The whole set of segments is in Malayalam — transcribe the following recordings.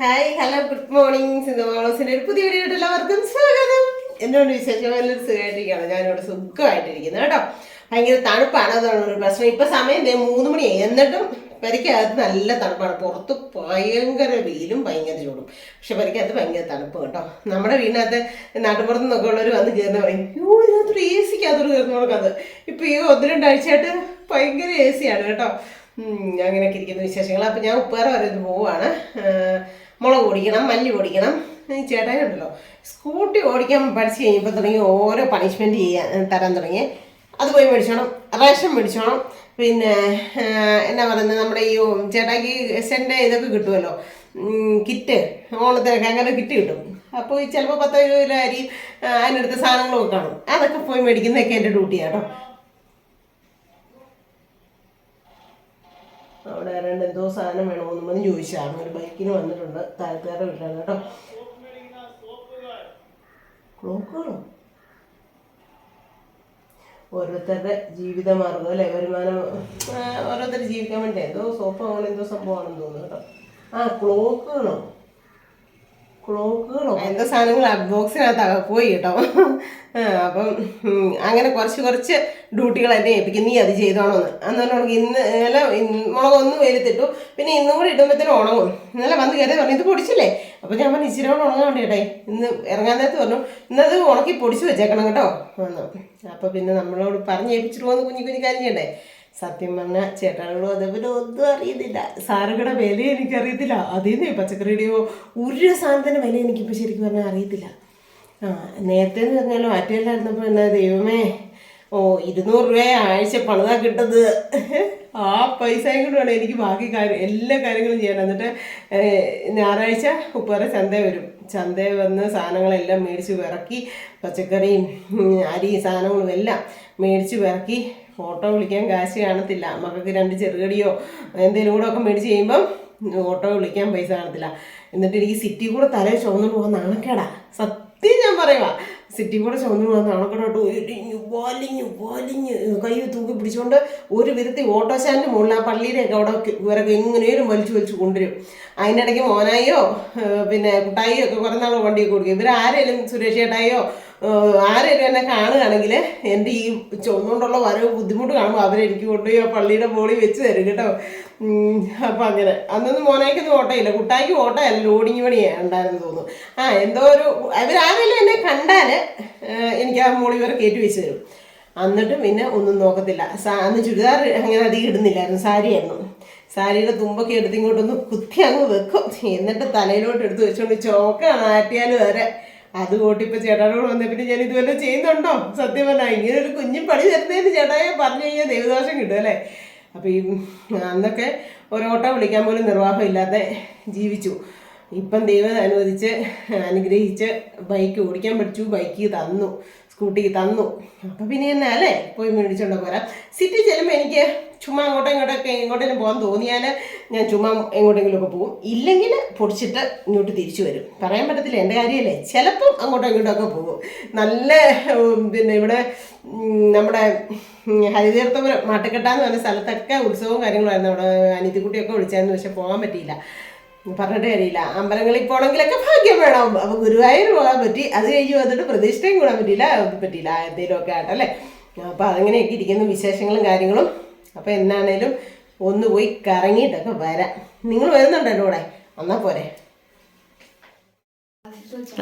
Hi hello good morning. സിന്ധുമാളോസിന്റെ ഒരു പുതിയ വീഡിയോ എല്ലാവർക്കും സ്വാഗതം. എന്നോട് വിശേഷം എല്ലാവരും സുഖമായിട്ടിരിക്കുകയാണ്. ഞാനിവിടെ സുഖമായിട്ടിരിക്കുന്നു കേട്ടോ. ഭയങ്കര തണുപ്പാണ്, അതാണ് ഒരു പ്രശ്നം. ഇപ്പൊ സമയം 3 മണിയായി, എന്നിട്ടും പരിക്കകത്ത് നല്ല തണുപ്പാണ്. പുറത്ത് ഭയങ്കര വെയിലും ഭയങ്കര ചൂടും, പക്ഷെ പരിക്കകത്ത് ഭയങ്കര തണുപ്പ് കേട്ടോ. നമ്മുടെ വീടിനകത്ത് നാട്ടുപുറത്ത് നിന്നൊക്കെ ഉള്ളവർ വന്ന് കയറുന്ന പറയും, ഇതിനകത്തൊരു എ സിക്കകത്തോട് കയറുന്നവർക്കത്. ഇപ്പൊ ഈ 1-2 ആഴ്ചയായിട്ട് ഭയങ്കര എ സിയാണ് കേട്ടോ. അങ്ങനെയൊക്കെ ഇരിക്കുന്ന വിശേഷങ്ങൾ. അപ്പം ഞാൻ ഉപ്പേറെ വരെ ഇത് പോവുകയാണ്. മുളക് പൊടിക്കണം, മല്ലി പൊടിക്കണം. ഈ ചേട്ടായിണ്ടല്ലോ സ്കൂട്ടി ഓടിക്കാൻ പഠിച്ച് കഴിഞ്ഞപ്പോൾ തുടങ്ങി ഓരോ പണിഷ്മെൻറ്റ് തരാൻ തുടങ്ങി. അത് പോയി മേടിച്ചോണം, റേഷൻ മേടിച്ചോണം. പിന്നെ എന്നാ പറയുന്നത്, നമ്മുടെ ഈ ചേട്ടായിക്ക് എസ്എൻ്റെ ഇതൊക്കെ കിട്ടുമല്ലോ, കിറ്റ്. ഓണത്തിനൊക്കെ അങ്ങനെ കിറ്റ് കിട്ടും. അപ്പോൾ ചിലപ്പോൾ 10-20 കിലോ അരി അതിനടുത്ത സാധനങ്ങളൊക്കെ കാണും. അതൊക്കെ പോയി മേടിക്കുന്നതൊക്കെ എൻ്റെ ഡ്യൂട്ടിയാണ് കേട്ടോ. അവിടെ ആരാണ്ട് എന്തോ സാധനം വേണമെന്ന് പറഞ്ഞ് ചോദിച്ചാണ്. ഒരു ബൈക്കിന് വന്നിട്ടുണ്ട്, താഴത്തുകാരുടെ വീട്ടിലാണ് കേട്ടോ. ക്ലോക്കുകളോ? ഓരോരുത്തരുടെ ജീവിതമാർഗം അല്ലേ, വരുമാനം. ഓരോരുത്തർ ജീവിക്കാൻ വേണ്ടി എന്തോ സോപ്പ് അങ്ങനെ എന്തോ സംഭവമാണെന്ന് തോന്നുന്നു കേട്ടോ. ക്ലോക്കുകളോ എന്തോ സാധനങ്ങൾ ബോക്സിനകത്ത് പോയി കേട്ടോ. അപ്പം അങ്ങനെ കുറച്ച് ഡ്യൂട്ടികൾ എന്നെ ഏൽപ്പിക്കും, നീ അത് ചെയ്തോണമെന്ന്. അന്നേരം ഇന്നലെ മുളകൊന്ന് വെയിലത്തിട്ടു, പിന്നെ ഇന്നും കൂടി ഇടുമ്പോഴത്തേനും ഉണങ്ങും. ഇന്നലെ വന്ന് കയറി പറഞ്ഞു ഇത് പൊടിച്ചില്ലേ. അപ്പം ഞാൻ പറഞ്ഞു ഇച്ചിരി കൂടെ ഉണങ്ങാൻ വേണ്ടി കേട്ടെ. ഇന്ന് ഇറങ്ങാൻ നേരത്ത് പറഞ്ഞു ഇന്നത് ഉണക്കി പൊടിച്ച് വെച്ചേക്കണം കേട്ടോ വന്നു. അപ്പോൾ പിന്നെ നമ്മളോട് പറഞ്ഞ് ഏൽപ്പിച്ചിട്ട് പോകുന്ന കുഞ്ഞു കാര്യം ചെയ്യണ്ടേ. സത്യം പറഞ്ഞാൽ ചേട്ടാനോടും അതേപോലെ ഒന്നും അറിയത്തില്ല. സാറുകളുടെ വില എനിക്കറിയത്തില്ല. അതിൽ നിന്ന് പച്ചക്കറിയുടെയോ ഒരു സാധനത്തിൻ്റെ വില എനിക്കിപ്പോൾ ശരിക്കും പറഞ്ഞാൽ അറിയത്തില്ല. നേരത്തെ എന്ന് പറഞ്ഞാലും ആറ്റുകല്ലായിരുന്നപ്പോൾ എന്നാ ദൈവമേ, 200 രൂപ ആഴ്ച പണിതാ കിട്ടുന്നത്. ആ പൈസയും കൂടെ വേണം എനിക്ക് ബാക്കി എല്ലാ കാര്യങ്ങളും ചെയ്യാൻ. എന്നിട്ട് ഞായറാഴ്ച ഉപ്പേറെ ചന്ത വരും. ചന്തയിൽ വന്ന് സാധനങ്ങളെല്ലാം മേടിച്ച് വിറക്കി, പച്ചക്കറിയും അരി സാധനങ്ങളും എല്ലാം മേടിച്ച് വിറക്കി. ഓട്ടോ വിളിക്കാൻ കാശ് കാണത്തില്ല. മക്കൾക്ക് 2 ചെറുകടിയോ എന്തെങ്കിലും കൂടെ ഒക്കെ മേടിച്ച് കഴിയുമ്പം ഓട്ടോ വിളിക്കാൻ പൈസ കാണത്തില്ല. എന്നിട്ട് എനിക്ക് സിറ്റി കൂടെ തലയിൽ ചുവന്നു പോകാൻ നാണക്കേടാ. സത്യം ഞാൻ പറയുക, സിറ്റി കൂടെ ചുവന്നു പോകാൻ നാണക്കേടോട്ട് വലിഞ്ഞ് കൈ തൂക്കി പിടിച്ചുകൊണ്ട് ഒരു വിധത്തിൽ ഓട്ടോ സ്റ്റാൻഡിന് മുകളിൽ ആ പള്ളിയിലേക്ക് അവിടെ ഇവരൊക്കെ എങ്ങനെയും വലിച്ചു കൊണ്ടുവരും. അതിനിടയ്ക്ക് മോനായിയോ പിന്നെ കുട്ടായിയോ ഒക്കെ കുറേ നാൾ വണ്ടിയൊക്കെ കൊടുക്കും. ഇവരാരേലും സുരേഷ് ചേട്ടായിയോ ആരേലും എന്നെ കാണുകയാണെങ്കിൽ എൻ്റെ ഈ ചുവന്നുകൊണ്ടുള്ള വരവ് ബുദ്ധിമുട്ട് കാണുമ്പോൾ അവരെനിക്ക് കൊണ്ടുപോയി ആ പള്ളിയുടെ മുകളിൽ വെച്ച് തരും കേട്ടോ. അപ്പം അങ്ങനെ അന്നൊന്നും മോനായിക്കൊന്നും ഓട്ടമില്ല, കുട്ടായിക്ക് ഓട്ടമല്ല, ലോഡിങ് പണി ഉണ്ടായിരുന്നു തോന്നുന്നു. എന്തോ ഒരു അവരാരെങ്കിലും എന്നെ കണ്ടാൽ എനിക്ക് ആ മുകളിൽ വരെ കയറ്റി വെച്ച് തരും. എന്നിട്ട് പിന്നെ ഒന്നും നോക്കത്തില്ല. അന്ന് ചുരിദാർ അങ്ങനെ അധികം ഇടുന്നില്ലായിരുന്നു, സാരിയായിരുന്നു. സാരിയുടെ തുമ്പൊക്കെ എടുത്ത് ഇങ്ങോട്ടൊന്ന് കുത്തി അങ്ങ് വെക്കും. എന്നിട്ട് തലയിലോട്ട് എടുത്ത് വെച്ചുകൊണ്ട് ചോക്കാണ് ആറ്റിയാൽ വരെ. അത് കൂട്ടിപ്പോൾ ചേട്ടാനോട് വന്നേ പിന്നെ ഞാൻ ഇതുവരെ ചെയ്യുന്നുണ്ടോ? സത്യം പറഞ്ഞാൽ ഇങ്ങനെ ഒരു കുഞ്ഞും പണി തരുന്നതിന് ചേട്ടായെ പറഞ്ഞു കഴിഞ്ഞാൽ ദൈവദോഷം കിട്ടും അല്ലേ. അപ്പോൾ ഈ അന്നൊക്കെ ഒരോട്ടം വിളിക്കാൻ പോലും നിർവാഹം ഇല്ലാതെ ജീവിച്ചു. ഇപ്പം ദൈവം അനുഗ്രഹിച്ച് ബൈക്ക് ഓടിക്കാൻ പഠിച്ചു, ബൈക്ക് തന്നു, സ്കൂട്ടി തന്നു. അപ്പം പിന്നെ എന്നാ അല്ലേ പോയി മേടിച്ചോണ്ട് പോരാം. സിറ്റി ചെല്ലുമ്പോൾ എനിക്ക് ചുമ്മാ എങ്ങോട്ടെങ്കിലും പോകാൻ തോന്നിയാൽ ഞാൻ ചുമ്മാ എങ്ങോട്ടെങ്കിലുമൊക്കെ പോകും. ഇല്ലെങ്കിൽ പൊടിച്ചിട്ട് ഇങ്ങോട്ട് തിരിച്ചു വരും. പറയാൻ പറ്റത്തില്ല, എൻ്റെ കാര്യമല്ലേ. ചിലപ്പം ഇങ്ങോട്ടൊക്കെ പോകും. നല്ല പിന്നെ ഇവിടെ നമ്മുടെ ഹരിതീർത്ഥപുരം മാട്ടുകെട്ടാന്ന് പറഞ്ഞ സ്ഥലത്തൊക്കെ ഉത്സവവും കാര്യങ്ങളായിരുന്നു. അവിടെ അനിയത്തിക്കുട്ടിയൊക്കെ വിളിച്ചായിരുന്നു, പക്ഷെ പോകാൻ പറ്റിയില്ല. പറഞ്ഞിട്ട് കാര്യമില്ല. അമ്പലങ്ങളിൽ പോകണമെങ്കിലൊക്കെ ഭാഗ്യം വേണം. അപ്പോൾ ഗുരുവായൂർ പോകാൻ പറ്റി, അത് കഴിഞ്ഞ് വന്നിട്ട് പ്രതിഷ്ഠയും കൂടാൻ പറ്റിയില്ല എന്തെങ്കിലുമൊക്കെ ആയിട്ടല്ലേ. അപ്പോൾ അങ്ങനെയൊക്കെ ഇരിക്കുന്ന വിശേഷങ്ങളും കാര്യങ്ങളും. അപ്പോൾ എന്നാണേലും ഒന്ന് പോയി കറങ്ങിയിട്ടൊക്കെ വരാം. നിങ്ങൾ വരുന്നുണ്ടോ എൻ്റെ കൂടെ? എന്നാൽ പോരെ.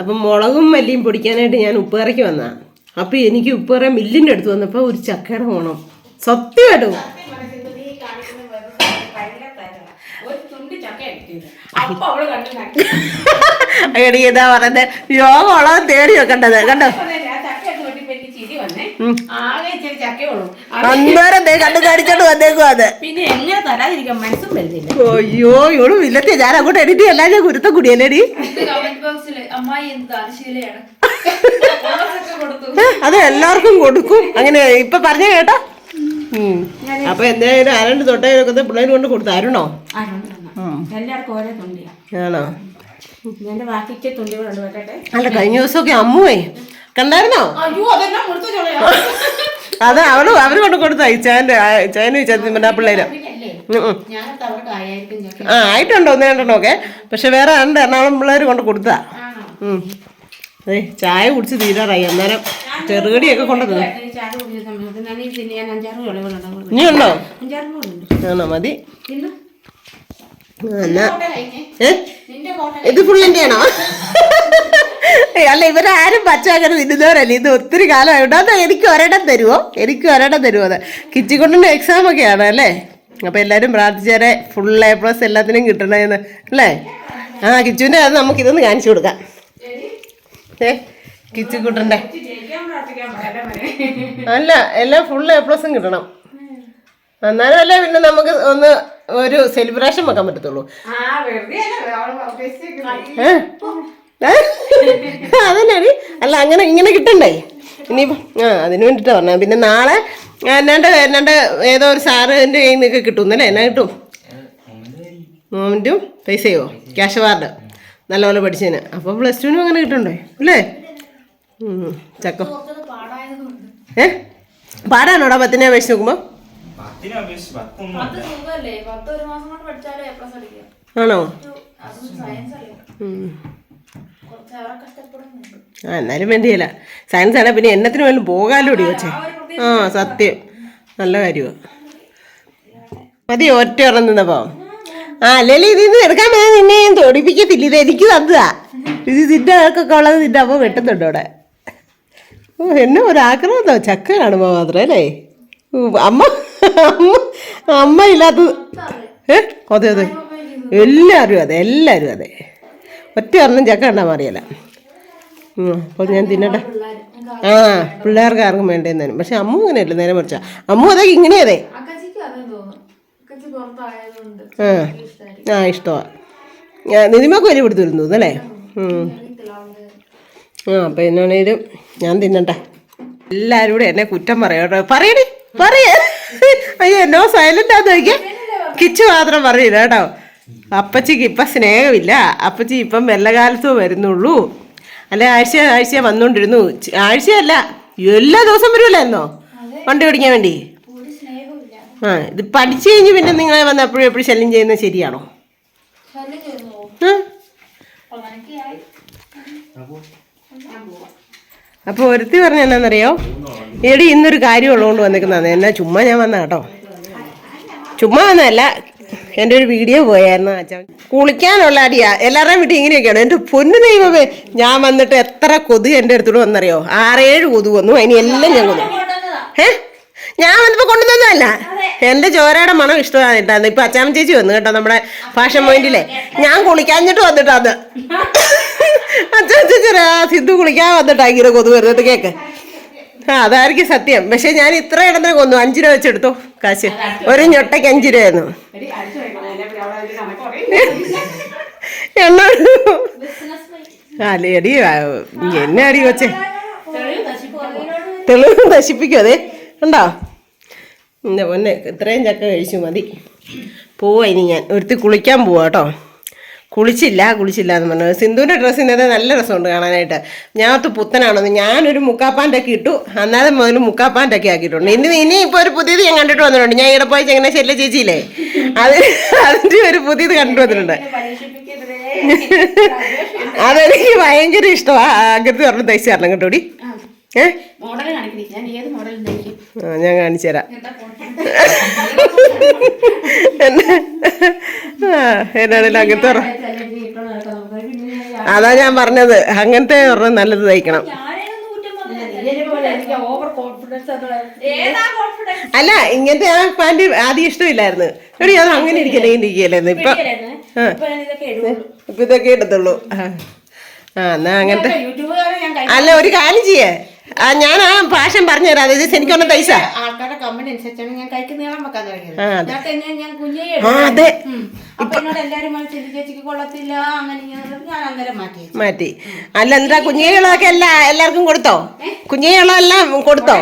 അപ്പം മുളകും മല്ലിയും പൊടിക്കാനായിട്ട് ഞാൻ ഉപ്പേറയ്ക്ക് വന്നതാണ്. അപ്പോൾ എനിക്ക് ഉപ്പേറ മില്ലിൻ്റെ അടുത്ത് വന്നപ്പോൾ ഒരു ചക്കയുടെ ഓണം സത്യമായിട്ടും എടി എന്താ പറയുന്നത്, യോഗമുള്ളത് തേടി വെക്കേണ്ടത് കണ്ടോ. അന്നേരം കണ്ടു കടിച്ചോണ്ട് വന്നേക്കും. അത് പിന്നെ എങ്ങനെ തരാതിരിക്കാൻ മനസ്സും വരുന്നില്ല. അയ്യോ ഇവിടെ ഇല്ലത്തെ ഞാൻ അങ്ങോട്ട് എഡിറ്റ് എല്ലാം ഞാൻ ഗുരുത്തം കൂടിയല്ലേടി. അത് എല്ലാവർക്കും കൊടുക്കും അങ്ങനെ ഇപ്പൊ പറഞ്ഞ കേട്ടോ. അപ്പൊ എന്തായാലും ആരാണ്ട് തൊട്ടേക്കൊക്കെ പിള്ളേർ കൊണ്ട് കൊടുത്തു. ആരുണോ? എല്ലാവർക്കും ഓരോ തുണ്ടിയാ. ആണോ? അല്ല കഴിഞ്ഞ ദിവസമൊക്കെ അമ്മുവേ കണ്ടായിരുന്നോ? അത് അവര് കൊണ്ട് കൊടുത്തായി ചായന് പിള്ളേര്. ഞാനൊക്കെ അവർക്ക് ആയിരിക്കും ചക്ക. ആയിട്ടുണ്ട് 1-2 ഒക്കെ. പക്ഷെ വേറെ ഉണ്ട് എറണാകുളം പിള്ളേർ കൊണ്ട് കൊടുത്താ. അതെ ചായ കുടിച്ച് തീരാറായി. അന്നേരം ചെറുകടിയൊക്കെ കൊണ്ടുവന്നു. ചായ കുടിച്ച സമയത്ത് ഞാൻ ഞാൻ 5-6 വിളവുകളുണ്ടാവും. ഇനി ഉണ്ടോ? 5-6 വിളവുണ്ട്. ആണോ? മതി. നിന്റെ കോട്ട ഇത് ഫുള്ളിന്റെ ആണോ? അല്ല ഇവരാരും പച്ചക്കറി തിന്നുന്നവരല്ലേ. ഇത് ഒത്തിരി കാലമായിട്ട്. അതാ എനിക്ക് ഒരിടം തരുമോ? അത് കിച്ചിക്കൊണ്ടിന്റെ എക്സാം ഒക്കെയാണ് അല്ലേ? അപ്പൊ എല്ലാരും പ്രാർത്ഥിച്ചേരെ ഫുൾ A+ എല്ലാത്തിനും കിട്ടണേന്ന് അല്ലേ? കിച്ചുവിന്റെ അത് നമുക്ക് ഇതൊന്ന് കാണിച്ചു കൊടുക്കാം. കിച്ചിക്കുട്ടന്റെ അല്ല എല്ലാം ഫുൾ A+ കിട്ടണം. എന്നാലും അല്ലേ പിന്നെ നമുക്ക് ഒന്ന് ഒരു സെലിബ്രേഷൻ വെക്കാൻ പറ്റത്തുള്ളൂ. അതന്നെ. അല്ല അങ്ങനെ ഇങ്ങനെ കിട്ടണ്ടേ ഇനിയിപ്പം. അതിന് വേണ്ടിട്ടാ പറഞ്ഞ. പിന്നെ നാളെ എന്നാണ്ട് ഏതോ ഒരു സാറിന്റെ കയ്യിൽ നിന്നൊക്കെ കിട്ടും അല്ലേ? എന്നാ കിട്ടും? മോമെന്റും പൈസയോ ക്യാഷ് അവാർഡ് നല്ലപോലെ പഠിച്ചതിന്. അപ്പൊ +2 അങ്ങനെ കിട്ടണ്ടേ അല്ലേ? ചക്കോ പാടാണോടാ 10നെ അപേക്ഷിച്ച് നോക്കുമ്പോ? ആണോ? എന്നാലും വേണ്ടിയല്ല. സയൻസ് ആണെ പിന്നെ എന്നത്തിന് വേലും പോകാലോ ഇടി വെച്ചേ. സത്യം നല്ല കാര്യമാണ്. മതി ഒറ്റ ഒരെണ്ണം നിന്നപ്പോ. അല്ലേലും ഇതിന്ന് എടുക്കാൻ പറ്റാ നിന്നെ ഞാൻ തൊടിപ്പിക്കത്തില്ല. ഇത് എനിക്ക് തന്നതാ. ഇത് നിന്റെ ആൾക്കൊക്കെ ഉള്ളത് നിന്റെ അമ്മ വെട്ടുന്നുണ്ട് അവിടെ. എന്നെ ഒരാഗ്രഹം ചക്ക കാണുമ്പോ മാത്രം അല്ലേ? അമ്മ ഇല്ലാത്തത്. അതെ എല്ലാരും അതെ ഒറ്റ ഒരെണ്ണം ചക്ക കണ്ടാ മാറിയല്ല. അപ്പൊ ഞാൻ തിന്നട്ടെ. പിള്ളേർക്ക് ആർക്കും വേണ്ടേന്നാലും. പക്ഷെ അമ്മു അങ്ങനെയല്ല, നേരെ മറിച്ചാ. അമ്മു അതൊക്കെ ഇങ്ങനെ അതെ ഇഷ്ടമാ. നിതിമക്ക് വലിയ പിടുത്തു വരുന്നു അല്ലേ? അപ്പൊ എന്നാണേലും ഞാൻ തിന്നട്ടെ. എല്ലാരും കൂടെ എന്നെ കുറ്റം പറയാട്ടോ. പറയണേ അയ്യോ എന്നോ സൈലന്റ് ആന്ന് നോക്കിയാ. കിച്ചു മാത്രം പറയില്ല കേട്ടോ. അപ്പച്ചിക്ക് ഇപ്പം സ്നേഹമില്ല. അപ്പച്ചി ഇപ്പം വെല്ലകാലത്തോ വരുന്നുള്ളൂ. അല്ലെ ആഴ്ച വന്നോണ്ടിരുന്നു. ആഴ്ചയല്ല എല്ലാ ദിവസം വരുമല്ലോ എന്നോ വണ്ടി ഓടിക്കാൻ വേണ്ടി. ഇത് പഠിച്ചു കഴിഞ്ഞ് പിന്നെ നിങ്ങളെ വന്ന് എപ്പോഴും ശല്യം ചെയ്യുന്നത് ശരിയാണോ? അപ്പൊ ഒരുത്തി പറഞ്ഞ എന്നാന്നറിയോ? എടി ഇന്നൊരു കാര്യം ഉള്ളതുകൊണ്ട് വന്നിരിക്കുന്നതാണ്. എന്നാ ചുമ്മാ ഞാൻ വന്ന കേട്ടോ. ചുമ്മാ വന്നതല്ല, എൻ്റെ ഒരു വീഡിയോ പോയായിരുന്നു. അച്ഛൻ കുളിക്കാനുള്ള അടിയാ. എല്ലാവരുടെയും വീട്ടിൽ ഇങ്ങനെയൊക്കെയാണ്. എൻ്റെ പൊന്നു ദൈവമേ, ഞാൻ വന്നിട്ട് എത്ര കൊതുക് എൻ്റെ അടുത്തോട് വന്നറിയോ? 6-7 കൊതുക് വന്നു. അതിനെല്ലാം ഞാൻ കൊന്നു. ഞാൻ വന്നപ്പോ കൊണ്ടുവന്നതല്ല. എൻ്റെ ചോരയുടെ മണം ഇഷ്ടമായിട്ടാണ്. ഇപ്പൊ അച്ചാമ്മ ചേച്ചി വന്നു കേട്ടോ, നമ്മുടെ ഫാഷൻ പോയിന്റിലെ. ഞാൻ കുളിക്കാഞ്ഞിട്ട് വന്നിട്ടാന്ന്. അച്ചാമ്മ ചേച്ചി സിദ്ധു കുളിക്കാൻ വന്നിട്ടാ ഇങ്ങനെ കൊതുക് വരുന്നത്. കേക്ക് അതായിരിക്കും സത്യം. പക്ഷെ ഞാൻ ഇത്ര ഇടന്നെ കൊന്നു. 5 രൂപ വെച്ചെടുത്തു കാശ്. ഒരു ഞൊട്ടയ്ക്ക് 5 രൂപയായിരുന്നു. അല്ലേടി എന്നെ അടി കൊച്ചേ തെളിവ് നശിപ്പിക്കും. അതെ ഉണ്ടോ? എൻ്റെ പൊന്നെ ഇത്രയും ചക്ക കഴിച്ചു മതി. പോവാ ഇനി ഞാൻ. ഒരുത്തി കുളിക്കാൻ പോവാ കേട്ടോ. കുളിച്ചില്ല എന്ന് പറഞ്ഞു. സിന്ധുവിൻ്റെ ഡ്രസ്സ് ഇന്നത്തെ നല്ല രസമുണ്ട് കാണാനായിട്ട്. ഞാനത്ത് പുത്തനാണെന്ന് ഞാനൊരു മുക്കാപ്പാൻ്റൊക്കെ ഇട്ടു. അന്നേരം മുതൽ മുക്കാപ്പാൻ്റൊക്കെ ആക്കിയിട്ടുണ്ട്. ഇനി ഇപ്പോൾ ഒരു പുതിയത് ഞാൻ കണ്ടിട്ട് വന്നിട്ടുണ്ട്. ഞാൻ ഇവിടെ പോയി ചങ്ങനാശ്ശേരിയിലെ ചേച്ചിയില്ലേ, അതിൻ്റെ ഒരു പുതിയത് കണ്ടിട്ട് വന്നിട്ടുണ്ട്. അതെനിക്ക് ഭയങ്കര ഇഷ്ടമാണ്. അങ്ങനത്തെ പറഞ്ഞു തയ്ച്ചു തരണം കേട്ടോടി. ഞാൻ കാണിച്ചു തരാം. എന്നാണേലും അങ്ങനത്തെ അതാ ഞാൻ പറഞ്ഞത്. അങ്ങനത്തെ പറഞ്ഞ നല്ലത് തയ്ക്കണം. അല്ല ഇങ്ങനത്തെ ആ പാൻറ് ആദ്യം ഇഷ്ടമില്ലായിരുന്നു. എടി അത് അങ്ങനെ ഇരിക്കല്ലായിരുന്നു. ഇപ്പൊ ഇതൊക്കെ എടുത്തുള്ളൂ. എന്നാ അങ്ങനത്തെ അല്ല ഒരു കാര്യം ചെയ്യേ. ഞാൻ ആ ഭാഷം പറഞ്ഞു തരാം. അതായത് എനിക്കൊന്നും തയ്ച്ച ആൾക്കാരുടെ കമന്റ് അനുസരിച്ചാണ് ഞാൻ കൈക്ക് നീളം വെക്കാൻ തുടങ്ങിയത്. ഞാൻ കുഞ്ഞേ അതെ എന്നോട് എല്ലാരും ചേച്ചിക്ക് കൊള്ളത്തില്ല അങ്ങനെ ഞാൻ അന്നേരം മാറ്റി. അല്ല എന്താ കുഞ്ഞികളൊക്കെ എല്ലാവർക്കും കൊടുത്തോ? കുഞ്ഞികളെല്ലാം കൊടുത്തോ?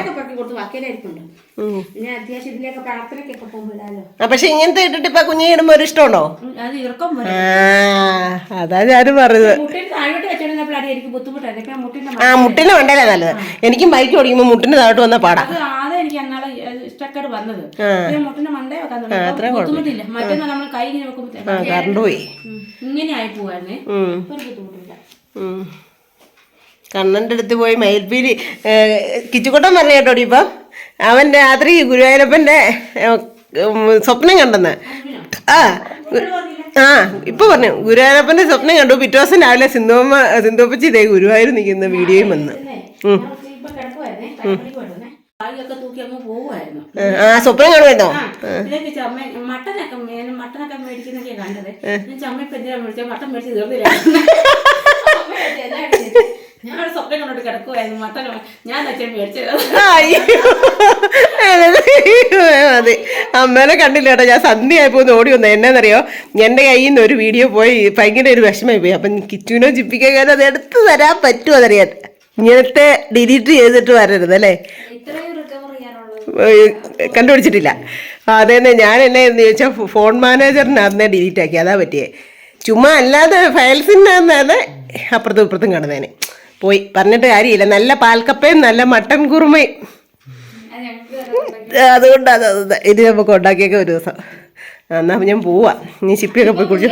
ബാക്കിയെല്ലായിരിക്കും. പിന്നെ അത്യാവശ്യം ഇതിലേക്ക് പ്രാർത്ഥനയ്ക്കൊക്കെ പോകുമ്പോഴാലോ. പക്ഷെ ഇങ്ങനത്തെ ഇട്ടിട്ട് ഇപ്പൊ കുഞ്ഞി ഇടുമ്പോ ഒരു ഇഷ്ടമുണ്ടോ? അത് ഇറക്കം അതാ ഞാനും പറഞ്ഞത്. ബുദ്ധിമുട്ടായിരുന്നു. മുട്ടിന് വേണ്ടല്ലേ നല്ലത്. എനിക്കും ബൈക്ക് ഓടിക്കുമ്പോ മുട്ടിന് താഴോട്ട് വന്ന പാടാ. എനിക്ക് എന്നാളെ ഇഷ്ടക്കേട് ചെറുതായിട്ട് വന്നത്. മുട്ടന്റെ മണ്ടേ വെക്കാൻ ബുദ്ധിമുട്ടില്ല. മറ്റൊന്നും നമ്മൾ കൈ ഇങ്ങനെ വെക്കുമ്പോ കറണ്ട് പോയി ഇങ്ങനെ ആയി പോവായിരുന്നേ. ഒരു ബുദ്ധിമുട്ടില്ല. കണ്ണൻ്റെ അടുത്ത് പോയി മയിൽപ്പീലി കിച്ചുകുട്ടൻ പറഞ്ഞ കേട്ടോടി ഇപ്പം അവൻ രാത്രി ഗുരുവായൂരപ്പൻ്റെ സ്വപ്നം കണ്ടെന്ന്. ഇപ്പൊ പറഞ്ഞു ഗുരുവായൂരപ്പന്റെ സ്വപ്നം കണ്ടു. പിറ്റേ ദിവസം രാവിലെ സിന്ധുപ്പച്ചി ഇതേ ഗുരുവായൂർ നിൽക്കുന്ന വീഡിയോയും വന്ന് സ്വപ്നം കാണുമായിരുന്നോ? മട്ടനൊക്കെ മേടിക്കുന്നൊക്കെ കണ്ടത്. ചമ്മ മട്ടൻ മേടിച്ച് തീർന്നില്ല. ഞാൻ സ്വപ്നം കണ്ടോട്ട് കിടക്കുമായിരുന്നു. മട്ടൻ ഞാൻ മേടിച്ചത്. അതെ അമ്മേനെ കണ്ടില്ല കേട്ടോ. ഞാൻ സന്ധ്യയായപ്പോ ഓടി വന്നു. എന്നാന്നറിയോ, എന്റെ കയ്യിൽ നിന്ന് ഒരു വീഡിയോ പോയി ഭയങ്കര ഒരു വിഷമായി പോയി. അപ്പം കിച്ചുവിനോ ജിപ്പിക്കാൻ അത് എടുത്തു തരാൻ പറ്റുമോ അതറിയാൻ. ഇങ്ങനത്തെ ഡിലീറ്റ് ചെയ്തിട്ട് വരരുത് അല്ലേ? കണ്ടുപിടിച്ചിട്ടില്ല. അതേന്നെ ഞാൻ എന്നെ എന്ന് ചോദിച്ചാൽ ഫോൺ മാനേജറിനകത്ത് ഡിലീറ്റ് ആക്കി. അതാ പറ്റിയേ. ചുമ്മാ അല്ലാതെ ഫയൽസിനകത്ത് അപ്പുറത്തും ഇപ്പുറത്തും കാണുന്നതിന് പോയി പറഞ്ഞിട്ട് കാര്യമില്ല. നല്ല പാൽക്കപ്പയും നല്ല മട്ടൻ കുറുമയും. അതുകൊണ്ട് ഇത് നമുക്ക് ഉണ്ടാക്കിയൊക്കെ ഒരു ദിവസം. എന്നാ ഞാൻ പോവാ. നീ ചിപ്പിയൊക്കെ പോയി കുടിച്ചു.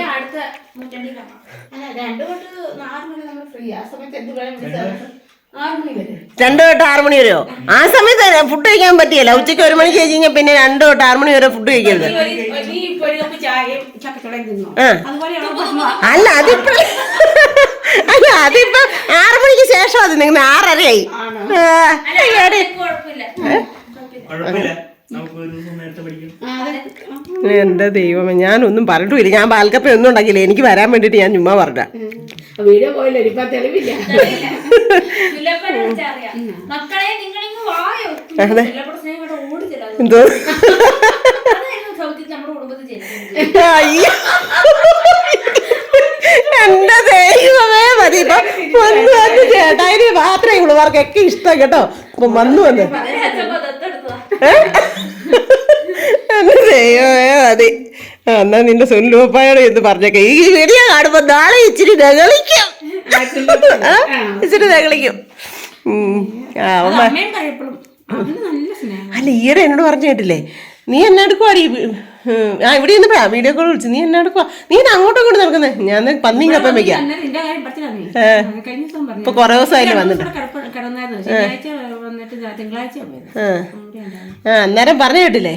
2 തൊട്ട് 6 മണി വരെയോ? ആ സമയത്ത് ഫുഡ് കഴിക്കാൻ പറ്റിയല്ല. ഉച്ചയ്ക്ക് 1 മണിക്ക് കഴിച്ച് കഴിഞ്ഞാൽ പിന്നെ 2 തൊട്ട് 6 മണി വരെ ഫുഡ് കഴിക്കരുത്. അല്ല അതിപ്പോ 6 മണിക്ക് ശേഷം അത് നിങ്ങൾ 6:30 എന്റെ ദൈവമേ, ഞാനൊന്നും പറഞ്ഞിട്ടില്ല. ഞാൻ പാൽക്കപ്പ ഒന്നും ഉണ്ടാക്കിയില്ല. എനിക്ക് വരാൻ വേണ്ടിട്ട് ഞാൻ ചുമ്മാ പറഞ്ഞ വീഡിയോ പോയില്ല. ഇപ്പൊ തെളിവില്ല. എന്തോ എന്റെ ദൈവമേ മതി. ഇപ്പൊ വന്ന് ചേട്ടായി മാത്രമേ ഉള്ളവർക്കൊക്കെ ഇഷ്ടം കേട്ടോ. ഇപ്പൊ വന്നു എന്റെ ദൈവമേ മതി. എന്നാ നിന്റെ സുനിലുപ്പായോട് എന്ന് പറഞ്ഞേക്കെ. ഈ വീഡിയോ കാണുമ്പോ നാളെ ഇച്ചിരി നകളിക്കും. അല്ല ഈയിടെ എന്നോട് പറഞ്ഞു കേട്ടില്ലേ, നീ എന്നെ എടുക്കുവാടി. ഇവിടെ നിന്ന് വീഡിയോ കോൾ വിളിച്ചു. നീ എന്നെ എടുക്കുവാ, നീ അങ്ങോട്ടും ഇങ്ങോട്ട് നടക്കുന്നേ. ഞാൻ പന്നി കപ്പം വെക്കാം. ഇപ്പൊ കൊറേ ദിവസമായില്ലേ വന്നിട്ട്. അന്നേരം പറഞ്ഞു കേട്ടില്ലേ,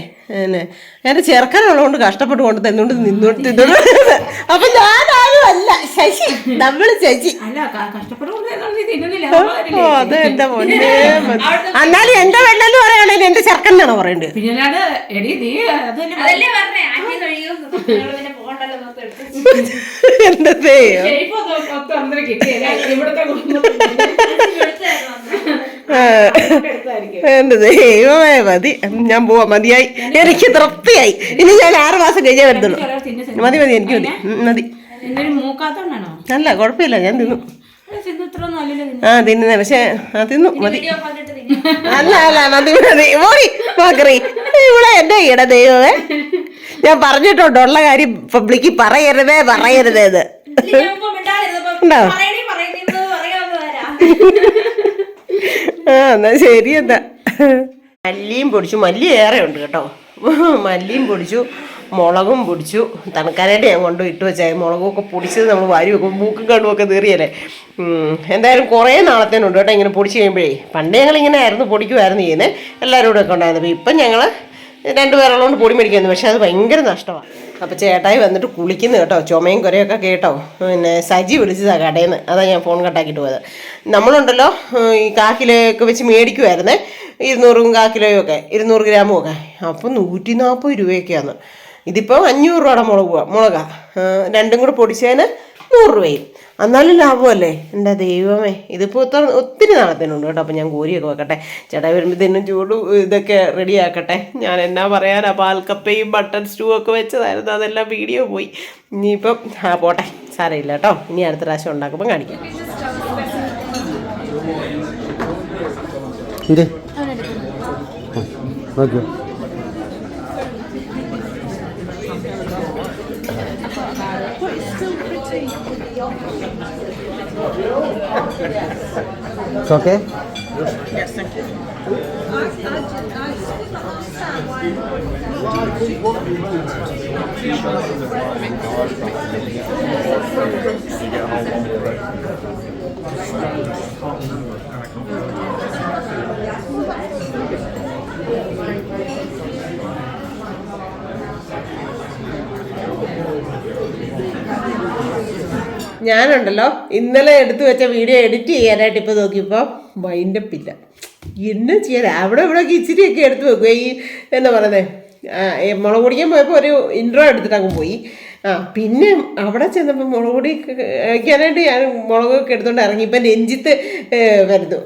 എന്റെ ചെറുക്കനുള്ളതുകൊണ്ട് കഷ്ടപ്പെട്ട് കൊണ്ട് തന്നോണ്ട് നിന്നോട്ട്. അപ്പൊ ഞാനാരും അല്ല, ശശി. നമ്മള് ശശി. അത് എന്റെ പൊന്നേ. എന്നാലും എന്റെ വെള്ളെന്ന് പറയുകയാണെങ്കിൽ എന്റെ ചെറുക്കനാണോ പറയണ്ടത്? എന്റെ എന്റെ ദൈവമേ മതി. ഞാൻ പോവാ, മതിയായി. എനിക്ക് തൃപ്തിയായി. ഇനി ഞാൻ 6 മാസം കഴിഞ്ഞേ വരുന്നുള്ളൂ. മതി എനിക്ക് മതി. അല്ല കുഴപ്പമില്ല, ഞാൻ തിന്നു. തിന്നുന്നേ, പക്ഷെ തിന്നു മതി. അല്ല മതി മോറി മാക്കറി. ഇവിടെ എന്റെ ഈട ദൈവമേ, ഞാൻ പറഞ്ഞിട്ടുണ്ട് ഉള്ള കാര്യം പബ്ലിക്ക് പറയരുതേ ഇത്. ഉണ്ടോ? എന്നാ ശരി. എന്താ മല്ലിയും പൊടിച്ചു. മല്ലി ഏറെ ഉണ്ട് കേട്ടോ. മല്ലിയും പൊടിച്ചു, മുളകും പൊടിച്ചു. തണുക്കാനായിട്ട് ഞാൻ കൊണ്ട് ഇട്ട് വെച്ചാൽ മുളകൊക്കെ പൊടിച്ചത് നമ്മൾ വാരി വെക്കും. മൂക്കും കണ്ണുമൊക്കെ തീറിയല്ലേ. എന്തായാലും കുറേ നാളത്തേനുണ്ട് കേട്ടോ ഇങ്ങനെ പൊടിച്ച് കഴിയുമ്പോഴേ. പണ്ട് ഞങ്ങളിങ്ങനെ ആയിരുന്നു പൊടിക്കുമായിരുന്നു ചെയ്യുന്നത്. എല്ലാവരും കൂടെ ഒക്കെ ഉണ്ടായിരുന്നു. ഇപ്പം ഞങ്ങൾ 2 പേരുള്ളതുകൊണ്ട് പൊടി മേടിക്കുന്നു. പക്ഷെ അത് ഭയങ്കര നഷ്ടമാണ്. അപ്പോൾ ചേട്ടായി വന്നിട്ട് കുളിക്കുന്നു കേട്ടോ. ചുമയും കുരയൊക്കെ കേട്ടോ. പിന്നെ സജി വിളിച്ചതാണ് കടയിൽ നിന്ന്. അതാണ് ഞാൻ ഫോൺ കട്ടാക്കിയിട്ട് പോയത്. നമ്മളുണ്ടല്ലോ ഈ 1/4 കിലോയൊക്കെ വെച്ച് മേടിക്കുമായിരുന്നേ. 200 1/4 കിലോയും ഒക്കെ 200 ഗ്രാമും ഒക്കെ. അപ്പോൾ 140 രൂപയൊക്കെയാണ്. ഇതിപ്പോൾ 500 രൂപയുടെ മുളകാണ്. രണ്ടും കൂടെ പൊടിച്ചതിന് 100 രൂപയും. എന്നാലും ലാഭമല്ലേ എൻ്റെ ദൈവമേ. ഇതിപ്പോൾ ഒത്തിരി നാളത്തേനുണ്ട് കേട്ടോ. അപ്പോൾ ഞാൻ കോരിയൊക്കെ വെക്കട്ടെ. ചേട്ടായി വരുമ്പോഴത്തേനും ചൂട് ഇതൊക്കെ റെഡിയാക്കട്ടെ. ഞാൻ എന്നാ പറയാനാ, പാൽക്കപ്പയും മട്ടൺ സ്റ്റൂ ഒക്കെ വെച്ചതായിരുന്നു. അതെല്ലാം വീഡിയോ പോയി. ഇനിയിപ്പം പോട്ടെ, സാരമില്ല കേട്ടോ. ഇനി അടുത്ത പ്രാവശ്യം ഉണ്ടാക്കുമ്പോൾ കാണിക്കാം. It's okay? Yes, thank you. ഞാനുണ്ടല്ലോ ഇന്നലെ എടുത്തു വെച്ച വീഡിയോ എഡിറ്റ് ചെയ്യാനായിട്ട് ഇപ്പോൾ നോക്കിയപ്പോൾ വൈൻഡപ്പില്ല. എന്നാ ചെയ്യാൻ അവിടെ ഇവിടെയൊക്കെ ഇച്ചിരിയൊക്കെ എടുത്ത് വെക്കുക. ഈ എന്താ പറയുന്നത്, മുളക് പൊടിക്കാൻ പോയപ്പോൾ ഒരു ഇൻട്രോ എടുത്തിട്ട് അങ്ങ് പോയി. പിന്നെ അവിടെ ചെന്നപ്പോൾ മുളക് പൊടി വയ്ക്കാനായിട്ട് ഞാൻ മുളകൊക്കെ എടുത്തുകൊണ്ട് ഇറങ്ങി. ഇപ്പം രഞ്ജിത്ത് വരുന്നു,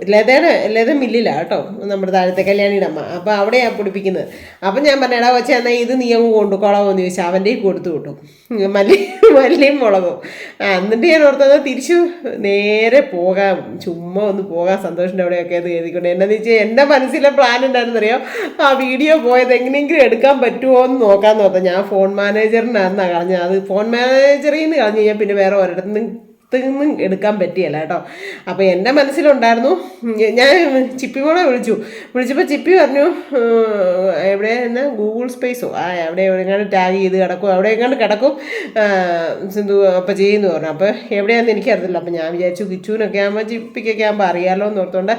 ലത മില്ലിലാണ് കേട്ടോ, നമ്മുടെ താഴത്തെ കല്യാണിയുടെ അമ്മ. അപ്പോൾ അവിടെയാണ് പൊടിപ്പിക്കുന്നത്. അപ്പം ഞാൻ പറഞ്ഞ എടാ വെച്ചാൽ എന്നാൽ ഇത് നീ അങ്ങ് കൊണ്ടുക്കോളാമെന്ന് ചോദിച്ചാൽ അവൻ്റെ കൊടുത്തു വിട്ടു മല്ലിയും മുളകും. എന്നിട്ട് ഞാൻ ഓർത്തത് തിരിച്ചു നേരെ പോകാം, ചുമ്മാ ഒന്ന് പോകാം സന്തോഷിൻ്റെ അവിടെയൊക്കെ അത് എഴുതിക്കൊണ്ട്. എന്നാന്ന് വെച്ചാൽ എൻ്റെ മനസ്സിലെ പ്ലാൻ ഉണ്ടായിരുന്നറിയോ, ആ വീഡിയോ പോയത് എങ്ങനെയെങ്കിലും എടുക്കാൻ പറ്റുമോ എന്ന് നോക്കാമെന്ന് ഓർത്താൽ. ഞാൻ ഫോൺ മാനേജറിനായിരുന്നാണ് കളഞ്ഞത്. അത് ഫോൺ മാനേജറിൽ നിന്ന് കളഞ്ഞു കഴിഞ്ഞാൽ പിന്നെ വേറെ ഒരിടത്തുനിന്ന് നിന്നും എടുക്കാൻ പറ്റിയല്ല കേട്ടോ. അപ്പോൾ എൻ്റെ മനസ്സിലുണ്ടായിരുന്നു. ഞാൻ ചിപ്പിമോളെ വിളിച്ചപ്പോൾ ചിപ്പി പറഞ്ഞു എവിടെ എന്നാ ഗൂഗിൾ സ്പേസോ എവിടെ എങ്ങാണ്ട് ടാഗ് ചെയ്ത് കിടക്കും, അവിടെ എങ്ങാണ്ട് കിടക്കും സിന്ധു അപ്പം ചെയ്യുന്നു പറഞ്ഞു. അപ്പോൾ എവിടെയാണെന്ന് എനിക്കറിയില്ല. അപ്പം ഞാൻ വിചാരിച്ചു കിച്ചുവിനൊക്കെ ആകുമ്പോൾ ചിപ്പിക്കൊക്കെ ആകുമ്പോൾ അറിയാമല്ലോ എന്ന് ഓർത്തുകൊണ്ട്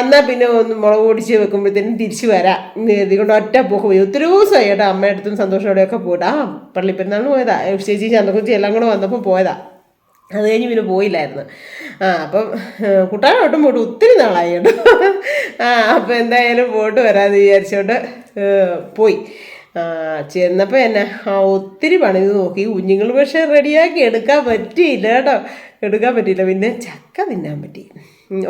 എന്നാൽ പിന്നെ ഒന്ന് മുളക് പൊടിച്ച് വെക്കുമ്പോഴത്തേനും തിരിച്ച് വരാം ഇതുകൊണ്ട് ഒറ്റ പോക്ക് പോയി. ഒത്തിരി ദിവസമായി കേട്ടോ അമ്മയുടെ അടുത്തും സന്തോഷത്തോടെയൊക്കെ പോയിട്ട്. പള്ളിപ്പെരുന്നാളിന് പോയതാ, ചേച്ചി ചന്തക്കുച്ചി എല്ലാം കൂടെ വന്നപ്പോൾ പോയതാ. അത് കഴിഞ്ഞ് പിന്നെ പോയില്ലായിരുന്നു. അപ്പം കുട്ടാനോട്ടും പോയിട്ട് ഒത്തിരി നാളായി കേട്ടോ. അപ്പം എന്തായാലും പോയിട്ട് വരാമെന്ന് വിചാരിച്ചോണ്ട് പോയി. ചെന്നപ്പോൾ എന്നെ ഒത്തിരി പണിത് നോക്കി കുഞ്ഞുങ്ങൾ, പക്ഷേ റെഡിയാക്കി എടുക്കാൻ പറ്റിയില്ല കേട്ടോ, എടുക്കാൻ പറ്റിയില്ല. പിന്നെ ചക്ക തിന്നാൻ പറ്റി.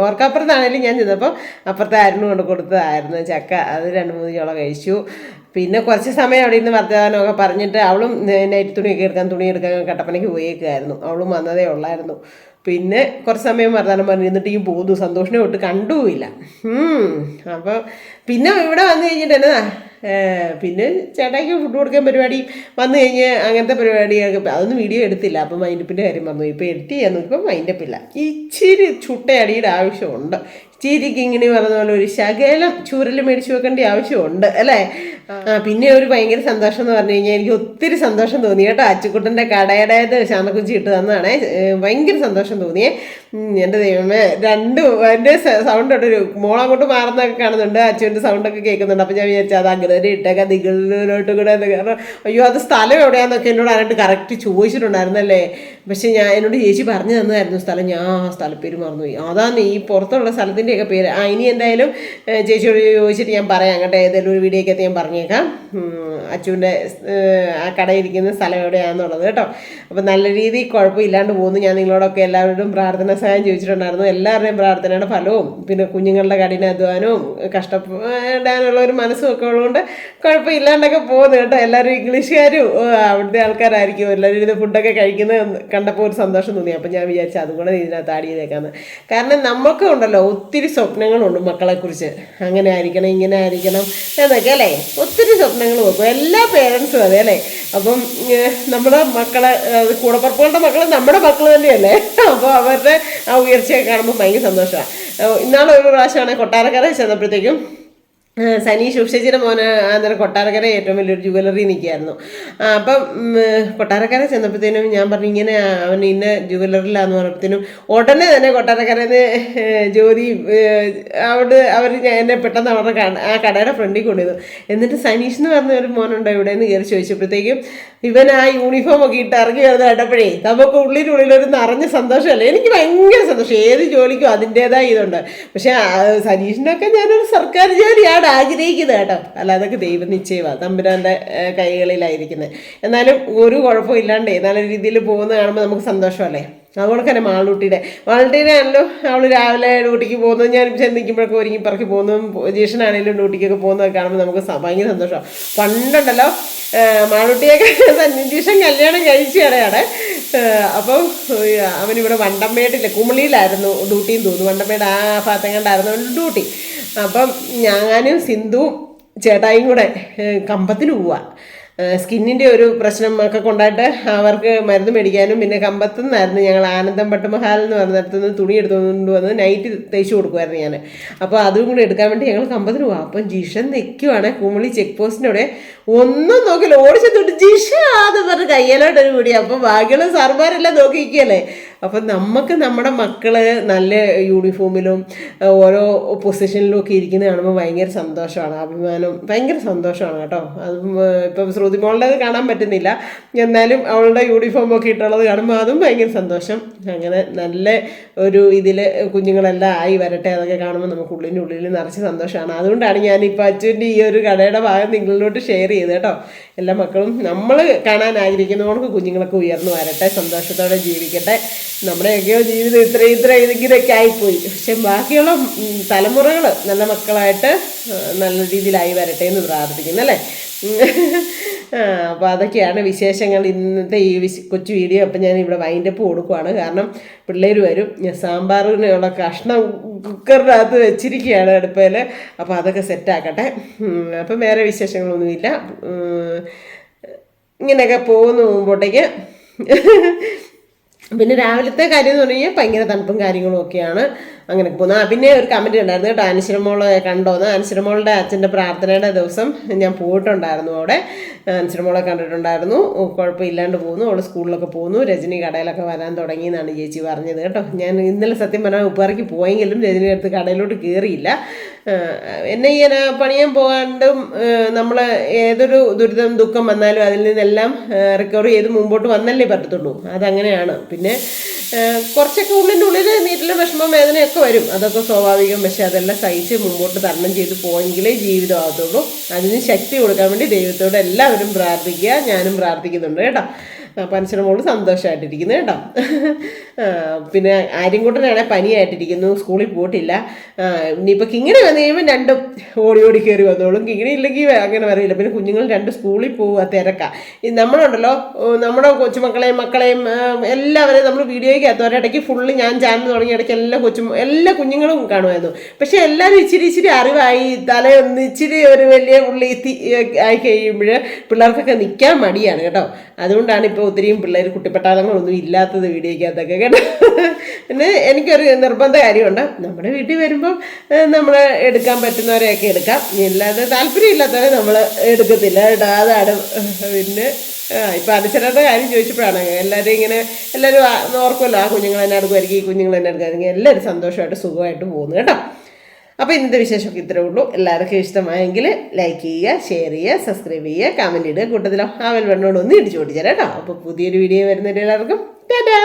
ഓർക്കപ്പുറത്താണെങ്കിലും ഞാൻ ചെന്നപ്പോൾ അപ്പുറത്തെ ആയിരുന്നു കൊണ്ട് കൊടുത്തതായിരുന്നു ചക്ക. അത് 2-3 ചോള കഴിച്ചു. പിന്നെ കുറച്ച് സമയം അവിടെ നിന്ന് വർത്തമാനമൊക്കെ പറഞ്ഞിട്ട് അവളും നൈറ്റ് തുണിയെടുക്കാൻ കട്ടപ്പനയ്ക്ക് പോയേക്കായിരുന്നു. അവളും വന്നതേ ഉള്ളായിരുന്നു. പിന്നെ കുറച്ച് സമയം വർത്തമാനം പറഞ്ഞിരുന്നിട്ട് പോന്നു. സന്തോഷിനെ തൊട്ട് കണ്ടുമില്ല. അപ്പോൾ പിന്നെ ഇവിടെ വന്നു കഴിഞ്ഞിട്ട് എന്നതാ പിന്നെ ചേട്ടായിക്ക് ഫുഡ് കൊടുക്കാൻ പരിപാടി വന്നു കഴിഞ്ഞ് അങ്ങനത്തെ പരിപാടിയൊക്കെ അതൊന്നും വീഡിയോ എടുത്തില്ല. അപ്പം മൈൻഡപ്പിൻ്റെ കാര്യം പറഞ്ഞു. ഇപ്പോൾ എഡിറ്റ് ചെയ്യാൻ നോക്കിയപ്പോൾ മൈൻഡപ്പില്ല. ഇച്ചിരി ചുട്ടയടിയുടെ ആവശ്യമുണ്ട്. ഇച്ചിരിക്ക് ഇങ്ങനെ പറഞ്ഞ പോലെ ഒരു ശകലം ചൂരൽ മേടിച്ച് വെക്കേണ്ട ആവശ്യമുണ്ട് അല്ലേ. പിന്നെ ഒരു ഭയങ്കര സന്തോഷം എന്ന് പറഞ്ഞു കഴിഞ്ഞാൽ എനിക്ക് ഒത്തിരി സന്തോഷം തോന്നി കേട്ടോ. അച്ചുക്കുട്ടൻ്റെ കടയുടേത് ശാന്തക്കുഞ്ചി ഇട്ട് തന്നതാണേ. ഭയങ്കര സന്തോഷം തോന്നിയേ. എൻ്റെ ദൈവമേ, എൻ്റെ സൗണ്ട് ഒരു മോളങ്ങോട്ട് മാറുന്നതൊക്കെ കാണുന്നുണ്ട്, അച്ചുവിൻ്റെ സൗണ്ടൊക്കെ കേൾക്കുന്നുണ്ട്. അപ്പം ഞാൻ വിചാരിച്ചു അത് അങ്ങനെ ഇട്ടേക്കാം നിങ്ങളിലോട്ട് കൂടെ. കാരണം അയ്യോ അത് സ്ഥലം എവിടെയാണെന്നൊക്കെ എന്നോട് ആരായിട്ട് കറക്റ്റ് ചോദിച്ചിട്ടുണ്ടായിരുന്നല്ലേ. പക്ഷെ എന്നോട് ചേച്ചി പറഞ്ഞു തന്നതായിരുന്നു സ്ഥലം. ഞാൻ സ്ഥലപ്പേര് മറന്നുപോയി. അതാണ് ഈ പുറത്തുള്ള സ്ഥലത്തിൻ്റെയൊക്കെ പേര്. ഇനി എന്തായാലും ചേച്ചിയോട് ചോദിച്ചിട്ട് ഞാൻ പറയാം കേട്ടോ. ഏതെങ്കിലും ഒരു വീഡിയോക്കകത്ത് ഞാൻ പറഞ്ഞേക്കാം അച്ചുവിൻ്റെ ആ കടയിരിക്കുന്ന സ്ഥലം എവിടെയാണെന്നുള്ളത് കേട്ടോ. അപ്പം നല്ല രീതിയിൽ കുഴപ്പമില്ലാണ്ട് പോകുന്നു. ഞാൻ നിങ്ങളോടൊക്കെ എല്ലാവരോടും പ്രാർത്ഥന സഹായം ചോദിച്ചിട്ടുണ്ടായിരുന്നു. എല്ലാവരുടെയും പ്രാർത്ഥനയുടെ ഫലവും പിന്നെ കുഞ്ഞുങ്ങളുടെ കഠിനാധ്വാനവും കഷ്ടപ്പെടാനുള്ള ഒരു മനസ്സും ഒക്കെ ഉള്ളതുകൊണ്ട് കുഴപ്പമില്ലാണ്ടൊക്കെ പോകുന്നു കേട്ടോ. എല്ലാവരും ഇംഗ്ലീഷുകാരും അവിടുത്തെ ആൾക്കാരായിരിക്കും. എല്ലാവരും ഇത് ഫുഡൊക്കെ കഴിക്കുന്നത് കണ്ടപ്പോൾ ഒരു സന്തോഷം തോന്നി. അപ്പം ഞാൻ വിചാരിച്ചു അതും കൂടെ ഇതിനകത്ത് ആഡ് ചെയ്തേക്കാന്ന്. കാരണം നമുക്ക് ഉണ്ടല്ലോ ഒത്തിരി സ്വപ്നങ്ങളുണ്ട് മക്കളെക്കുറിച്ച്. അങ്ങനെ ആയിരിക്കണം ഇങ്ങനെ ആയിരിക്കണം എന്നൊക്കെ അല്ലേ. ഒത്തിരി സ്വപ്നങ്ങൾ വെക്കും എല്ലാ പേരൻസും അതെ അല്ലേ. അപ്പം നമ്മുടെ മക്കളെ കൂടപ്പുറപ്പുകളുടെ മക്കൾ നമ്മുടെ മക്കൾ തന്നെയല്ലേ. അപ്പോൾ അവരുടെ ആ ഉയർച്ചയൊക്കെ കാണുമ്പോൾ ഭയങ്കര സന്തോഷമാണ്. ഇന്നാളൊരു പ്രാവശ്യമാണ് കൊട്ടാരക്കര ചെന്നപ്പോഴത്തേക്കും സനീഷ് ഉഷജിയുടെ മോന് അന്നേരം കൊട്ടാരക്കര ഏറ്റവും വലിയൊരു ജുവലറി നിൽക്കുകയായിരുന്നു. അപ്പം കൊട്ടാരക്കര ചെന്നപ്പോഴത്തേനും ഞാൻ പറഞ്ഞു ഇങ്ങനെ അവൻ ഇന്ന ജുവലറിയിലാന്ന് പറഞ്ഞപ്പോഴത്തേനും ഉടനെ തന്നെ കൊട്ടാരക്കരയിൽ ജ്യോതി അവിടെ അവർ എന്നെ പെട്ടെന്ന് അവരുടെ ആ കടയുടെ ഫ്രണ്ടിൽ കൊണ്ടുവന്നു. എന്നിട്ട് സനീഷ് എന്ന് പറഞ്ഞ ഒരു മോനുണ്ടോ ഇവിടെ നിന്ന് കയറി ചോദിച്ചപ്പോഴത്തേക്കും ഇവൻ ആ യൂണിഫോം ഒക്കെ ഇട്ട് ഇറങ്ങി വരുന്ന കേട്ടപ്പോഴേ നമുക്ക് ഉള്ളിനുള്ളിലൊരു നിറഞ്ഞ സന്തോഷമല്ലേ. എനിക്ക് ഭയങ്കര സന്തോഷം. ഏത് ജോലിക്കും അതിൻ്റേതായ ഇതുണ്ട്. പക്ഷേ സനീഷിനൊക്കെ ഞാനൊരു സർക്കാർ ജോലിയാണ് ആഗ്രഹിക്കുന്നത് കേട്ടോ. അല്ല അതൊക്കെ ദൈവ നിശ്ചയമാണ്, തമ്പുരാൻ്റെ കൈകളിലായിരിക്കുന്നത്. എന്നാലും ഒരു കുഴപ്പമില്ലാണ്ടേ നല്ല രീതിയിൽ പോകുന്നത് കാണുമ്പോൾ നമുക്ക് സന്തോഷമല്ലേ. അതുകൊണ്ട് തന്നെ മാളൂട്ടിയുടെ ആണല്ലോ അവൾ രാവിലെ ഡ്യൂട്ടിക്ക് പോകുന്നത്. ഞാൻ ചെന്നിരിക്കുമ്പോഴൊക്കെ ഒരുങ്ങി പറക്കി പോകുന്നതും ജ്യേഷ്ഠനാണെങ്കിലും ഡ്യൂട്ടിക്കൊക്കെ പോകുന്നതൊക്കെ കാണുമ്പോൾ നമുക്ക് ഭയങ്കര സന്തോഷമാണ്. പണ്ടുണ്ടല്ലോ മാളൂട്ടിയൊക്കെ നിതീഷൻ കല്യാണം കഴിച്ച ഇടയാണ്. അപ്പം അവനിവിടെ വണ്ടമ്മേടില്ല കുമളിയിലായിരുന്നു ഡ്യൂട്ടിയും തോന്നുന്നു. വണ്ടമ്മേട് ആ ഭാഗത്തെങ്ങാണ്ടായിരുന്നു അവൻ്റെ ഡ്യൂട്ടി. അപ്പം ഞാനും സിന്ധുവും ചേട്ടായും കൂടെ കമ്പത്തിന് പോവാ. സ്കിന്നിൻ്റെ ഒരു പ്രശ്നം ഒക്കെ കൊണ്ടായിട്ട് അവർക്ക് മരുന്ന് മേടിക്കാനും പിന്നെ കമ്പത്തുനിന്നായിരുന്നു ഞങ്ങൾ ആനന്ദം പട്ടുമഹാൽ എന്ന് പറഞ്ഞിടത്തു നിന്ന് തുണി എടുത്തുകൊണ്ട് വന്ന് നൈറ്റ് തേച്ച് കൊടുക്കുമായിരുന്നു ഞാൻ. അപ്പോൾ അതും കൂടി എടുക്കാൻ വേണ്ടി ഞങ്ങൾ കമ്പത്തിന് പോകാം. അപ്പം ജിഷ നിൽക്കുവാണ് കുമളി ചെക്ക് പോസ്റ്റിനോടെ, ഒന്നും നോക്കില്ല ഓടിച്ചെത്തോട്ട് ജിഷ എന്ന് പറഞ്ഞ് കയ്യിലോട്ടൊരു കൂടി. അപ്പം ബാക്കിയുള്ള സാർമാരെല്ലാം നോക്കി നിൽക്കുകയല്ലേ. അപ്പം നമുക്ക് നമ്മുടെ മക്കൾ നല്ല യൂണിഫോമിലും ഓരോ പൊസിഷനിലും ഒക്കെ ഇരിക്കുന്നത് കാണുമ്പോൾ ഭയങ്കര സന്തോഷമാണ്, അഭിമാനം, ഭയങ്കര സന്തോഷമാണ് കേട്ടോ. അതും ഇപ്പം ശ്രുതിമോളുടെ കാണാൻ പറ്റുന്നില്ല, എന്നാലും അവളുടെ യൂണിഫോമൊക്കെ ഇട്ടുള്ളത് കാണുമ്പോൾ അതും ഭയങ്കര സന്തോഷം. അങ്ങനെ നല്ല ഒരു ഇതിൽ കുഞ്ഞുങ്ങളെല്ലാം ആയി വരട്ടെ, അതൊക്കെ കാണുമ്പോൾ നമുക്ക് ഉള്ളിൽ നിറച്ച് സന്തോഷമാണ്. അതുകൊണ്ടാണ് ഞാനിപ്പോൾ അച്ഛൻ്റെ ഈ ഒരു കടയുടെ ഭാഗം നിങ്ങളിലോട്ട് ഷെയർ ചെയ്ത് കേട്ടോ. എല്ലാ മക്കളും നമ്മൾ കാണാൻ ആഗ്രഹിക്കുന്നവർക്ക് കുഞ്ഞുങ്ങളൊക്കെ ഉയർന്നു വരട്ടെ, സന്തോഷത്തോടെ ജീവിക്കട്ടെ. നമ്മുടെയൊക്കെയോ ജീവിതം ഇത്ര ഇതെങ്കിലൊക്കെ ആയിപ്പോയി. പക്ഷെ ബാക്കിയുള്ള തലമുറകൾ നല്ല മക്കളായിട്ട് നല്ല രീതിയിലായി വരട്ടെ എന്ന് പ്രാർത്ഥിക്കുന്നു അല്ലേ. അപ്പോൾ അതൊക്കെയാണ് വിശേഷങ്ങൾ ഇന്നത്തെ ഈ കൊച്ചു വീഡിയോ. അപ്പം ഞാൻ ഇവിടെ വൈൻഡപ്പ് കൊടുക്കുവാണ്, കാരണം പിള്ളേർ വരും. ഞാൻ സാമ്പാറിനുള്ള കഷ്ണം കുക്കറിനകത്ത് വെച്ചിരിക്കുകയാണ് അടുപ്പയിൽ. അപ്പോൾ അതൊക്കെ സെറ്റാക്കട്ടെ. അപ്പം വേറെ വിശേഷങ്ങളൊന്നുമില്ല, ഇങ്ങനെയൊക്കെ പോകുന്നു മുമ്പോട്ടേക്ക്. പിന്നെ രാവിലത്തെ കാര്യം എന്ന് പറഞ്ഞു കഴിഞ്ഞാൽ ഭയങ്കര തണുപ്പും കാര്യങ്ങളും ഒക്കെയാണ്, അങ്ങനെ പോകുന്നത്. പിന്നെ ഒരു കമൻറ്റ് ഉണ്ടായിരുന്നു കേട്ടോ, അനശ്വരമോളെ കണ്ടോന്ന്. അനശ്വരമോളുടെ അച്ഛൻ്റെ പ്രാർത്ഥനയുടെ ദിവസം ഞാൻ പോയിട്ടുണ്ടായിരുന്നു അവിടെ. അനശ്വരമോളെ കണ്ടിട്ടുണ്ടായിരുന്നു, കുഴപ്പമില്ലാണ്ട് പോകുന്നു. അവൾ സ്കൂളിലൊക്കെ പോകുന്നു. രജനി കടയിലൊക്കെ വരാൻ തുടങ്ങി എന്നാണ് ചേച്ചി പറഞ്ഞത് കേട്ടോ. ഞാൻ ഇന്നലെ സത്യം പറഞ്ഞാൽ ഉപ്പാറയ്ക്ക് പോയെങ്കിലും രജനി അടുത്ത് കടയിലോട്ട് കയറിയില്ല. എന്നെ ഇങ്ങനെ പണിയാൻ പോകാണ്ടും നമ്മൾ ഏതൊരു ദുരിതം ദുഃഖം വന്നാലും അതിൽ നിന്നെല്ലാം റിക്കവർ ചെയ്ത് മുമ്പോട്ട് വന്നല്ലേ പറ്റത്തുള്ളൂ. അതങ്ങനെയാണ്. പിന്നെ കുറച്ചൊക്കെ ഉള്ളിൽ വീട്ടിലെ വിഷമം വേദനയൊക്കെ വരും, അതൊക്കെ സ്വാഭാവികം. പക്ഷെ അതെല്ലാം സഹിച്ച് മുമ്പോട്ട് തരണം ചെയ്ത് പോയെങ്കിലേ ജീവിതമാകത്തുള്ളൂ. അതിന് ശക്തി കൊടുക്കാൻ വേണ്ടി ദൈവത്തോട് എല്ലാവരും പ്രാർത്ഥിക്കുക, ഞാനും പ്രാർത്ഥിക്കുന്നുണ്ട് കേട്ടോ. അപ്പം അനശ്വരമോള് സന്തോഷമായിട്ടിരിക്കുന്നു കേട്ടോ. പിന്നെ ആര്യൻകുട്ടനാണെങ്കിൽ പനിയായിട്ടിരിക്കുന്നു, സ്കൂളിൽ പോയിട്ടില്ല. ഇനിയിപ്പോൾ കിങ്ങിണി വന്നു കഴിയുമ്പോൾ രണ്ടും ഓടി കയറി വന്നോളും. കിങ്ങിണി ഇല്ലെങ്കിൽ അങ്ങനെ പറയില്ല. പിന്നെ കുഞ്ഞുങ്ങൾ രണ്ട് സ്കൂളിൽ പോവുക, തിരക്കാണ്. നമ്മളുണ്ടല്ലോ, നമ്മുടെ കൊച്ചുമക്കളെയും മക്കളെയും എല്ലാവരെയും നമ്മൾ വീഡിയോയ്ക്ക് എത്തുന്നവരിടയ്ക്ക് ഫുള്ള് ഞാൻ ചാനൽ തുടങ്ങിയ ഇടയ്ക്ക് എല്ലാ കുഞ്ഞുങ്ങളും കാണുമായിരുന്നു. പക്ഷേ എല്ലാവരും ഇച്ചിരി അറിവായി തലയൊന്ന് ഇച്ചിരി ഒരു വലിയ പുള്ളി ആയി കഴിയുമ്പോൾ പിള്ളേർക്കൊക്കെ നിൽക്കാൻ മടിയാണ് കേട്ടോ. അതുകൊണ്ടാണ് ഇപ്പോൾ ഒത്തിരിയും പിള്ളേർ കുട്ടിപ്പട്ടാളങ്ങളൊന്നും ഇല്ലാത്തത് വീഡിയോയ്ക്കകത്തൊക്കെ കേട്ടോ. പിന്നെ എനിക്കൊരു നിർബന്ധ കാര്യമുണ്ട്, നമ്മുടെ വീട്ടിൽ വരുമ്പം നമ്മൾ എടുക്കാൻ പറ്റുന്നവരെയൊക്കെ എടുക്കാം, ഇല്ലാതെ താല്പര്യമില്ലാത്തവരെ നമ്മൾ എടുക്കത്തില്ല കേട്ടോ. അതാണ്. പിന്നെ ഇപ്പം അനശ്വരയുടെ കാര്യം ചോദിച്ചപ്പോഴാണ് എല്ലാവരും ഓർക്കുമല്ലോ, ആ കുഞ്ഞുങ്ങൾ തന്നെ എടുക്കുമായിരിക്കും, ഈ കുഞ്ഞുങ്ങൾ തന്നെ എടുക്കുമായിരിക്കും. എല്ലാവരും സന്തോഷമായിട്ട് സുഖമായിട്ട് പോകുന്നു കേട്ടോ. അപ്പോൾ ഇന്നത്തെ വിശേഷമൊക്കെ ഇത്രേ ഉള്ളൂ. എല്ലാവർക്കും ഇഷ്ടമായെങ്കിൽ ലൈക്ക് ചെയ്യുക, ഷെയർ ചെയ്യുക, സബ്സ്ക്രൈബ് ചെയ്യുക, കമൻറ്റ് ഇടുക, കൂട്ടത്തിലോ ആവൽ വെണ്ണോട് ഒന്ന് ഇടിച്ചു ഓടിച്ചാൽ കേട്ടോ. അപ്പോൾ പുതിയൊരു വീഡിയോ വരുന്നതിന് എല്ലാവർക്കും ടാറ്റാ.